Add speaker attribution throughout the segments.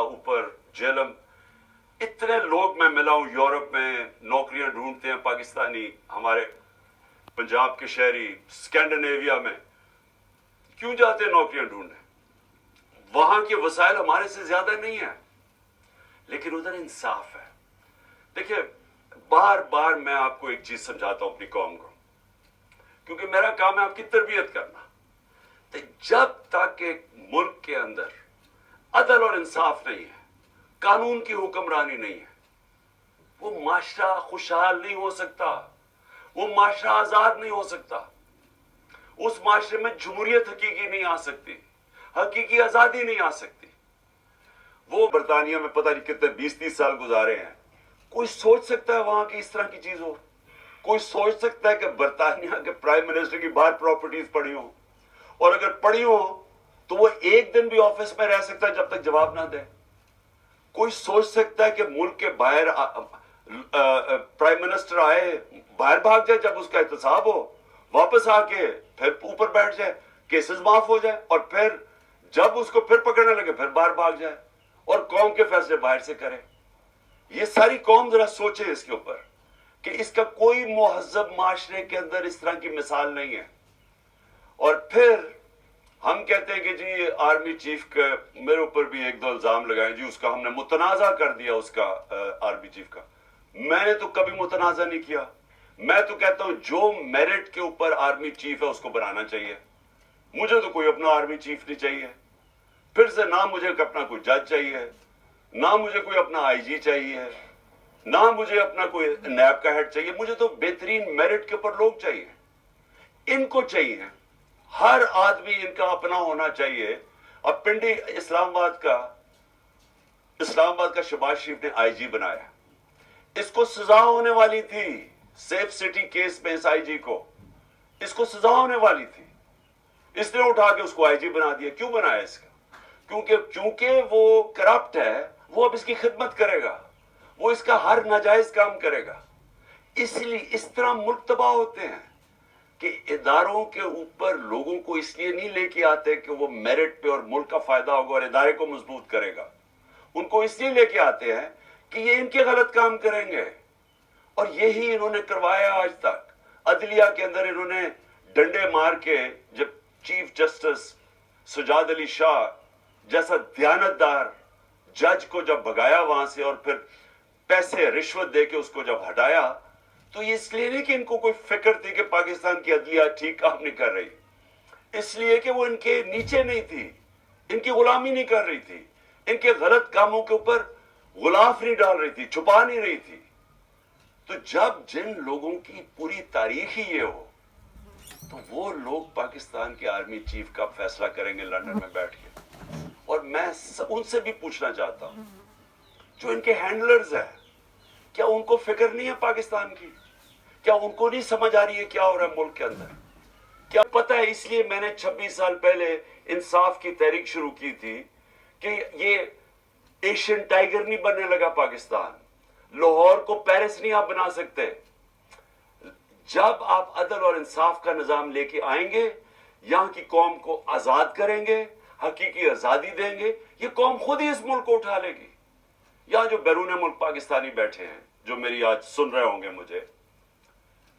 Speaker 1: ऊपर जेलम इतने लोग मैं मिला हूं यूरोप में, नौकरियां ढूंढते हैं पाकिस्तानी, हमारे पंजाब के शहरी स्कैंडिनेविया में क्यों जाते हैं नौकरियां ढूंढने? वहां के वसाइल हमारे से ज्यादा नहीं है, लेकिन उधर इंसाफ है। देखिए, बार बार मैं आपको एक चीज समझाता हूं अपनी कौम को, क्योंकि मेरा काम है आपकी तरबियत करना। तो जब तक एक मुल्क के अंदर अदल और इंसाफ नहीं है, कानून की हुक्मरानी नहीं है, वो माशरा खुशहाल नहीं हो सकता, वो माशरा आजाद नहीं हो सकता। उस माशरे में जमहूरियत हकीकी नहीं आ सकती, हकीकी आजादी नहीं आ सकती। वो बरतानिया में पता नहीं कितने 20-30 साल गुजारे हैं। कोई सोच सकता है वहां की इस तरह की चीज हो? कोई सोच सकता है कि बरतानिया के प्राइम मिनिस्टर की बाहर प्रॉपर्टीज पड़ी हो, और अगर पड़ी हो तो वो एक दिन भी ऑफिस में रह सकता है जब तक जवाब ना दे? कोई सोच सकता है कि मुल्क के बाहर प्राइम मिनिस्टर आए, बाहर भाग जाए जब उसका एहतसाब हो, वापस आके फिर ऊपर बैठ जाए, केसेस माफ हो जाए, और फिर जब उसको फिर पकड़ने लगे फिर बाहर भाग जाए और कौम के फैसले बाहर से करे? ये सारी कौम जरा सोचे इसके ऊपर कि इसका कोई मुहज्जब माशरे के अंदर इस तरह की मिसाल नहीं है। और फिर हम कहते हैं कि जी आर्मी चीफ का मेरे ऊपर भी एक दो इल्जाम लगाए, जी उसका हमने मुतनाजा कर दिया, उसका आर्मी चीफ का। मैंने तो कभी मुतनाजा नहीं किया। मैं तो कहता हूं जो मेरिट के ऊपर आर्मी चीफ है उसको बनाना चाहिए। मुझे तो कोई अपना आर्मी चीफ नहीं चाहिए। फिर से ना मुझे अपना कोई जज चाहिए, ना मुझे कोई अपना आईजी चाहिए, ना मुझे अपना कोई नैब का हेड चाहिए। मुझे तो बेहतरीन मेरिट के ऊपर लोग चाहिए, इनको चाहिए। हर आदमी इनका अपना होना चाहिए। अब पिंडी इस्लामाबाद का शहबाज शरीफ ने आईजी बनाया, इसको सजा होने वाली थी। सेफ सिटी केस में इस आईजी को, इसको सजा होने वाली थी, इसने उठा के उसको आईजी बना दिया। क्यों बनाया इसका? क्योंकि वो करप्ट है, वो अब इसकी खिदमत करेगा, वो इसका हर नाजायज काम करेगा। इसलिए इस तरह मुल्क तबाह होते हैं कि इदारों के ऊपर लोगों को इसलिए नहीं लेके आते कि वो मेरिट पे और मुल्क का फायदा होगा और इदारे को मजबूत करेगा। उनको इसलिए लेके आते हैं कि ये इनके गलत काम करेंगे, और यही इन्होंने करवाया आज तक। अदलिया के अंदर इन्होंने डंडे मार के जब चीफ जस्टिस सुजाद अली शाह जैसा दयानतदार जज को जब भगाया वहां से, और फिर पैसे रिश्वत दे के उसको जब हटाया, तो ये इसलिए नहीं कि इनको कोई फिक्र थी कि पाकिस्तान की अदलिया ठीक काम नहीं कर रही, इसलिए कि वो इनके नीचे नहीं थी, इनकी गुलामी नहीं कर रही थी, इनके गलत कामों के ऊपर गुलाफ नहीं डाल रही थी, छुपा नहीं रही थी। तो जब जिन लोगों की पूरी तारीख ही ये हो, तो वो लोग पाकिस्तान के आर्मी चीफ का फैसला करेंगे लंदन में बैठ के। और मैं उनसे भी पूछना चाहता हूं, जो इनके हैंडलर्स हैं, क्या उनको फिक्र नहीं है पाकिस्तान की? क्या उनको नहीं समझ आ रही है क्या हो रहा है मुल्क के अंदर? क्या पता है? इसलिए मैंने 26 साल पहले इंसाफ की तहरीक शुरू की थी कि ये एशियन टाइगर नहीं बनने लगा पाकिस्तान, लाहौर को पेरिस नहीं आप बना सकते। जब आप अदल और इंसाफ का निजाम लेके आएंगे, यहां की कौम को आजाद करेंगे, हकीकी आजादी देंगे, ये कौम खुद ही इस मुल्क को उठा लेगी। यहां जो बैरून मुल्क पाकिस्तानी बैठे हैं, जो मेरी आज सुन रहे होंगे, मुझे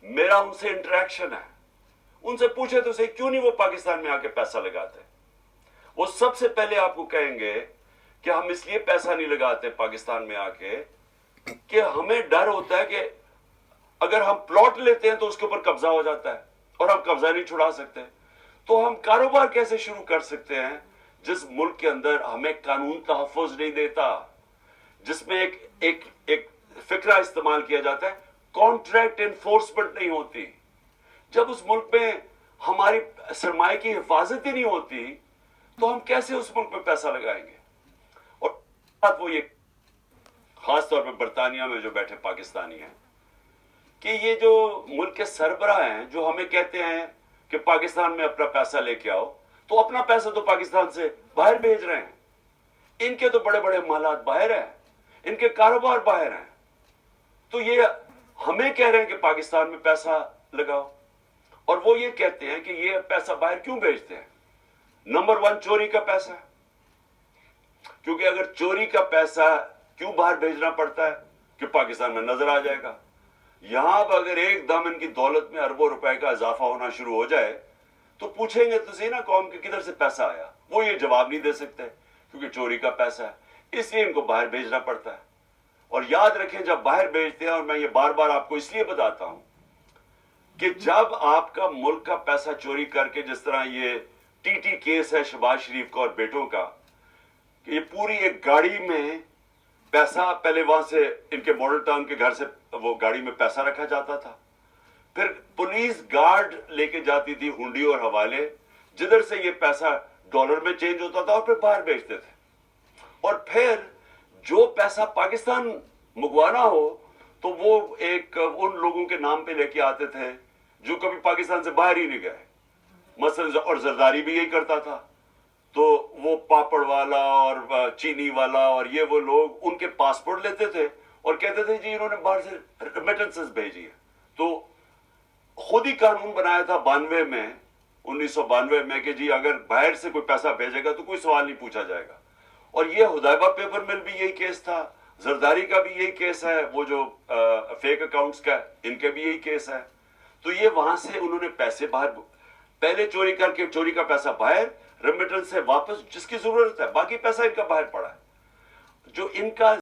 Speaker 1: मेरा उनसे इंटरेक्शन है, उनसे पूछे तो सही क्यों नहीं वो पाकिस्तान में आके पैसा लगाते? वो सबसे पहले आपको कहेंगे कि हम इसलिए पैसा नहीं लगाते पाकिस्तान में आके कि हमें डर होता है कि अगर हम प्लॉट लेते हैं तो उसके ऊपर कब्जा हो जाता है और हम कब्जा नहीं छुड़ा सकते। तो हम कारोबार कैसे शुरू कर सकते हैं जिस मुल्क के अंदर हमें कानून तहफ़्फ़ुज़ नहीं देता, जिसमें एक फिक्रा इस्तेमाल किया जाता है, कॉन्ट्रैक्ट एनफोर्समेंट नहीं होती। जब उस मुल्क में हमारी सरमाए की हिफाजत ही नहीं होती, तो हम कैसे उस मुल्क में पैसा लगाएंगे? और वो ये खासतौर पर बरतानिया में जो बैठे पाकिस्तानी हैं, कि ये जो मुल्क के सरबराह हैं, जो हमें कहते हैं कि पाकिस्तान में अपना पैसा लेके आओ, तो अपना पैसा तो पाकिस्तान से बाहर भेज रहे हैं। इनके तो बड़े बड़े मालात बाहर हैं, इनके कारोबार बाहर हैं, तो ये हमें कह रहे हैं कि पाकिस्तान में पैसा लगाओ, और वो ये कहते हैं कि ये पैसा बाहर क्यों भेजते हैं? नंबर 1 चोरी का पैसा, کیونکہ اگر چوری کا پیسہ کیوں باہر بھیجنا پڑتا ہے کہ پاکستان میں نظر آ جائے گا. یہاں اب اگر ایک دم ان کی دولت میں اربوں روپے کا اضافہ ہونا شروع ہو جائے تو پوچھیں گے تو صحیح نا قوم کے کدھر سے پیسہ آیا. وہ یہ جواب نہیں دے سکتے کیونکہ چوری کا پیسہ ہے, اس لیے ان کو باہر بھیجنا پڑتا ہے. اور یاد رکھیں جب باہر بھیجتے ہیں, اور میں یہ بار بار آپ کو اس لیے بتاتا ہوں کہ جب آپ کا ملک کا پیسہ چوری کر کے, جس طرح یہ ٹی کیس ہے شہباز شریف کا اور بیٹوں کا, کہ یہ پوری ایک گاڑی میں پیسہ, پہلے وہاں سے ان کے ماڈل ٹاؤن کے گھر سے وہ گاڑی میں پیسہ رکھا جاتا تھا, پھر پولیس گارڈ لے کے جاتی تھی ہنڈی اور حوالے, جدھر سے یہ پیسہ ڈالر میں چینج ہوتا تھا اور پھر باہر بھیجتے تھے. اور پھر جو پیسہ پاکستان منگوانا ہو تو وہ ایک ان لوگوں کے نام پہ لے کے آتے تھے جو کبھی پاکستان سے باہر ہی نہیں گئے. مثلا اور زرداری بھی یہی کرتا تھا, تو وہ پاپڑ والا اور چینی والا اور یہ وہ لوگ ان کے پاسپورٹ لیتے تھے اور کہتے تھے جی انہوں نے باہر سے ریمیٹنسز بھیجی ہے. تو خود ہی قانون بنایا تھا 1992 میں کہ جی اگر باہر سے کوئی پیسہ بھیجے گا تو کوئی سوال نہیں پوچھا جائے گا. اور یہ حدیبہ پیپر مل بھی یہی کیس تھا, زرداری کا بھی یہی کیس ہے, وہ جو فیک اکاؤنٹس کا ان کے بھی یہی کیس ہے. تو یہ وہاں سے انہوں نے پیسے باہر پہلے چوری کر کے, چوری کا پیسہ باہر, ریمیٹنس سے واپس جس کی ضرورت ہے, باقی پیسہ ان کا باہر پڑا ہے. جو ان کا